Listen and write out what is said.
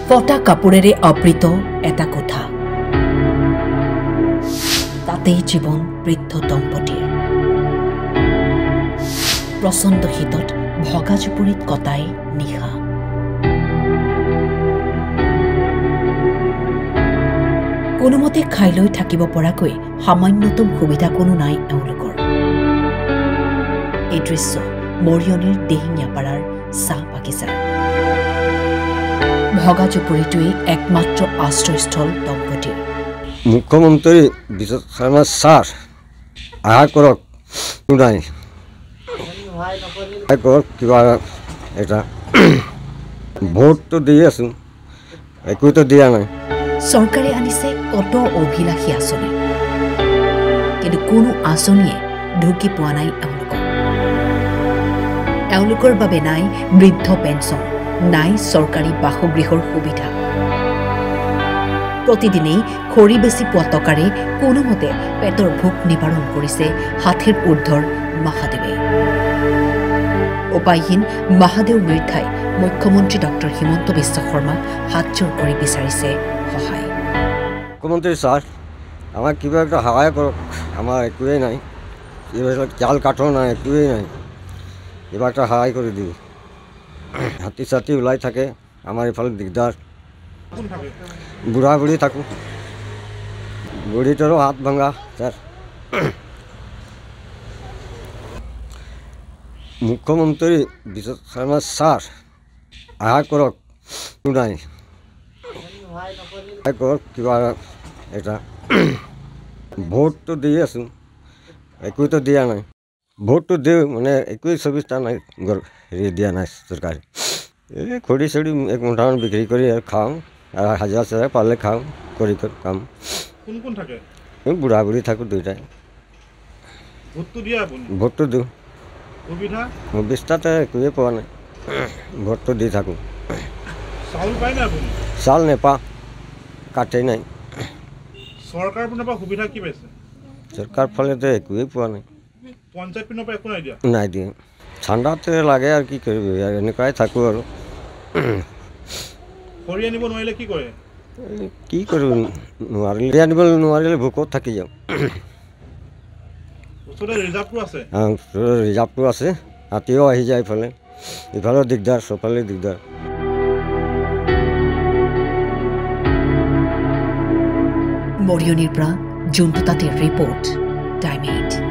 ফটা কাপোৰেৰে আবৃত এটা কোঠা তাতেই জীৱন বৃদ্ধ দম্পতীৰ প্ৰচণ্ড শীতত ভগা জুপুৰিত কটাই নিশা কোনোমতে খাই লৈ থাকিব পৰাকৈ সামান্যতম সুবিধা কোনো নাই এওঁলোকৰ এই দৃশ্য মৰিয়নিৰ দিহিঙীয়াপাৰাৰ চাহ বাগিচাৰ ভগা জুপুৰিটোৱেই একমাত্ৰ আশ্ৰয়স্থল দম্পতীৰ মুখ্যমন্ত্রী বিশ্বজিৎ শর্মা স্যার আশা করক নাই করক কিবা এটা ভোট তো দিয়ে আছো একো তো দিয়া নাই চৰকাৰে আনিছে কত অভিলাষী আঁচনি কিন্তু কোনো আঁচনিয়ে ঢুকি পোৱা নাই এওঁলোকৰ বাবে নাই বৃদ্ধ পেঞ্চন নাই চৰকাৰী বাসগৃহৰ সুবিধা প্ৰতিদিনেই খৰি বেছি পোৱা টকাৰে কোনোমতে পেটৰ ভোক নিবাৰণ কৰিছে ৬০ৰ ঊৰ্ধৰ মহাদেৱে উপায়হীন মহাদেৱ মৃধাই মুখ্যমন্ত্ৰী ডক্টৰ হিমন্ত বিশ্ব শৰ্মাক হাতজোৰ কৰি বিচাৰিছে সহায় মুখ্যমন্ত্ৰী স্যাৰ আমাৰ কিবা একটা সহায় কৰক আমাৰ একোৱেই নাই এইবিলাক চাল কাঠৰ নাই একোৱেই নাই কিবা একটা সহায় করে দিও হাতী চাতি ওলাই থাকে আমার এফালে দিগদার বুঢ়া বুঢ়ী থাকোঁ বুঢ়ীটোৰো হাত ভাঙা স্যার মুখ্যমন্ত্রী বিশ্বজিৎ শর্মা স্যার আশা করক নাই করক কিবা এটা ভোট তো দিয়ে আছো একো তো দিয়া নাই ভোট তো দিওঁ মানে একোৱেই সুবিধা নাই হেৰি দিয়া নাই চৰকাৰে এই খৰি চৰি এক মুঠামান বিক্ৰী কৰি খাওঁ আৰু হাজিৰা চাজিৰা পালে খাওঁ কৰি কাম কোন কোন থাকে বুঢ়া বুঢ়ী থাকোঁ দুইটাই ভোটটো দিওঁ সুবিধাতে একোৱেই পোৱা নাই ভোটটো দি থাকোঁ চাউল নেপাওঁ কাঠেই নাই চৰকাৰৰ পিনৰ পৰা সুবিধা কি পাইছে চৰকাৰ ফালেতো একোৱেই পোৱা নাই পঞ্চায়ত পিনৰ পৰা একো নাই দিয়া নাই দিয়ে ঠাণ্ডাতে লাগে আৰু কি কৰিবি আৰু এনেকুৱাই থাকোঁ আৰু খৰি আনিব নোৱাৰিলে কি কৰে কি কৰিব নোৱাৰিলে আনিব নোৱাৰিলে ভোকত থাকি যাওঁ ওচৰতে ৰিজাৰ্ভটো আছে ৰিজাৰ্ভটো আছে ৰাতিও আহি যায় ইফালে ইফালেও দিগদাৰ চবফালে দিগদাৰ মৰিয়নিৰ পৰা জোনটো তাতে ৰিপৰ্ট টাইম 8